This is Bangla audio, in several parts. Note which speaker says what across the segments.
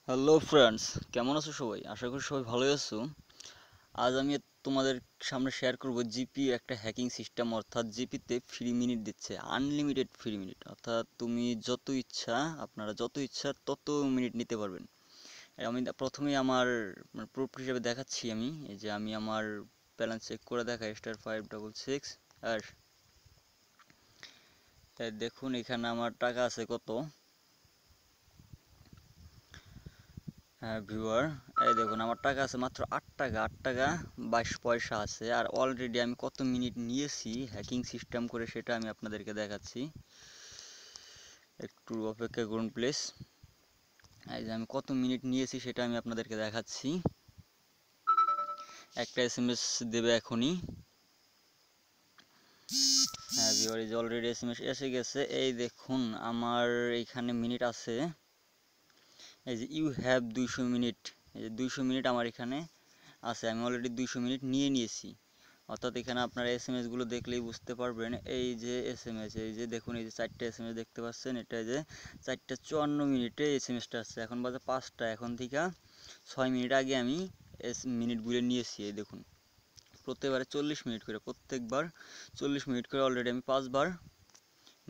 Speaker 1: হ্যালো ফ্রেন্ডস, কেমন আছো সবাই? আশা করি সবাই ভালোই আছো। আজ আমি তোমাদের সামনে শেয়ার করব জিপি একটা হ্যাকিং সিস্টেম, অর্থাৎ জিপিতে ফ্রি মিনিট দিচ্ছে, আনলিমিটেড ফ্রি মিনিট, অর্থাৎ তুমি যত ইচ্ছা, আপনারা যত ইচ্ছা তত মিনিট নিতে পারবেন। আমি প্রথমেই আমার প্রুফ হিসেবে দেখাচ্ছি। আমি এই যে আমি আমার ব্যালেন্স চেক করে দেখাই, *566 আর দেখুন এখানে আমার টাকা আছে কত। হ্যাঁ ভিউয়ার, এই দেখুন আমার টাকা আছে মাত্র 8 টাকা, 8 টাকা 22 পয়সা আছে। আর অলরেডি আমি কত মিনিট নিয়েছি হ্যাকিং সিস্টেম করে সেটা আমি আপনাদেরকে দেখাচ্ছি। একটু অপেক্ষা করুন প্লিজ। এই যে আমি কত মিনিট নিয়েছি সেটা আমি আপনাদেরকে দেখাচ্ছি। একটা এসএমএস দেবে এখনই। হ্যাঁ ভিউয়ার, এই যে অলরেডি এসএমএস এসে গেছে। এই দেখুন আমার এইখানে মিনিট আছে, এই যে ইউ হ্যাভ 200 মিনিট। এই যে 200 মিনিট আমার এখানে আছে, আমি অলরেডি 200 মিনিট নিয়েছি। অর্থাৎ এখানে আপনারা এসএমএস গুলো দেখলেই বুঝতে পারবেন। এই যে এসএমএস, এই যে দেখুন এই যে 4টা এসএমএস দেখতে পাচ্ছেন, এটা যে 4টা 54 মিনিটে এসএমএসটা আসছে। এখন বাজে 5টা, এখন থেকে 6 মিনিট আগে আমি মিনিটগুলো নিয়েছি। এই দেখুন প্রত্যেকবারে 40 মিনিট করে, প্রত্যেকবার 40 মিনিট করে অলরেডি আমি 5বার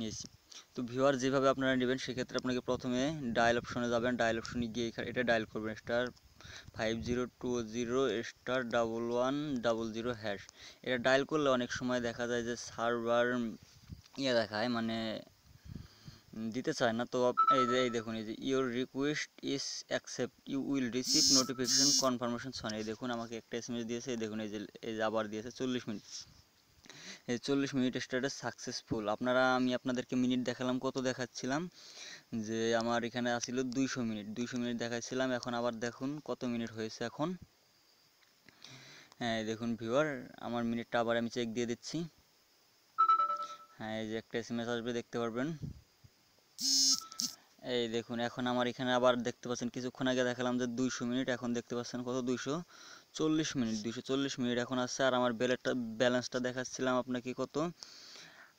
Speaker 1: নিয়েছি। তো ভিউয়ার, যেভাবে আপনারা নেবেন সেক্ষেত্রে আপনাকে প্রথমে ডায়াল অপশনে যাবেন, ডায়াল অপশনে গিয়ে এটা ডায়াল করবেন, *5020*1100#। এটা ডায়াল করলে অনেক সময় দেখা যায় যে সার্ভার দেখায়, মানে দিতে চায় না। তো এই দেখুন এই যে your request is accept, you will receive notification confirmation soon. এই দেখুন আমাকে একটা এসএমএস দিয়েছে। এই দেখুন এই যে আবার দিয়েছে 40 মিনিট। এই 40 মিনিট স্ট্যাটাস সাকসেসফুল। আমি আপনাদেরকে মিনিট দেখালাম, কত দেখাচ্ছিলাম যে আমার এখানে আসছিল 200 মিনিট, 200 মিনিট দেখাচ্ছিলাম। এখন আবার দেখুন কত মিনিট হয়েছে এখন। হ্যাঁ দেখুন ভিউয়ার, আমার মিনিটটা আবার আমি চেক দিয়ে দিচ্ছি। হ্যাঁ এই যে একটা এসএমএস আসবে, দেখতে পারবেন। এই দেখুন এখন আমার এখানে আবার দেখতে পাচ্ছেন, কিছুক্ষণ আগে দেখালাম যে 200 মিনিট, এখন দেখতে পাচ্ছেন কত, 240 মিনিট, 240 মিনিট এখন আসছে। আর আমার ব্যালেন্সটা দেখাচ্ছিলাম আপনাকে কত,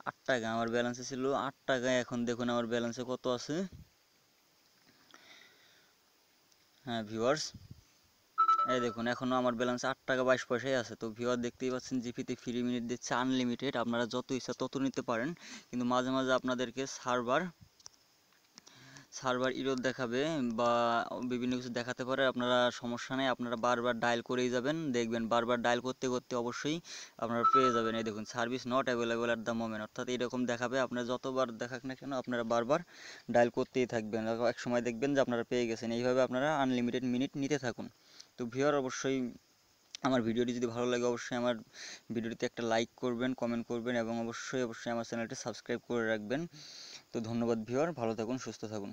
Speaker 1: 8 টাকা আমার ব্যালেন্সে ছিল, 8 টাকায়। এখন দেখুন আমার ব্যালেন্সে কত আছে। হ্যাঁ ভিউয়ার্স, এই দেখুন এখনও আমার ব্যালেন্স 8 টাকা 22 পয়সাই আছে। তো ভিউয়ার, দেখতেই পাচ্ছেন জিপিতে ফ্রি মিনিট দিচ্ছে আনলিমিটেড, আপনারা যত ইচ্ছা তত নিতে পারেন। কিন্তু মাঝে মাঝে আপনাদেরকে সার্ভার ইরর দেখাবে বা বিভিন্ন কিছু দেখাতে পারে। আপনারা সমস্যা নেই, আপনারা বারবার ডায়াল করেই যাবেন, দেখবেন বারবার ডায়াল করতে করতে অবশ্যই আপনারা পেয়ে যাবেন। এই দেখুন service not available at the moment, অর্থাৎ এরকম দেখাবে। আপনারা যতবার দেখাক না কেন আপনারা বারবার ডায়াল করতেই থাকবেন, এক সময় দেখবেন যে আপনারা পেয়ে গেছেন। এইভাবে আপনারা আনলিমিটেড মিনিট নিতে থাকুন। তো ভিউয়ার, অবশ্যই আমার ভিডিওটি যদি ভালো লাগে অবশ্যই আমার ভিডিওটিতে একটা লাইক করবেন, কমেন্ট করবেন এবং অবশ্যই আমার চ্যানেলটি সাবস্ক্রাইব করে রাখবেন। তো ধন্যবাদ ভিউয়ার, ভালো থাকুন, সুস্থ থাকুন।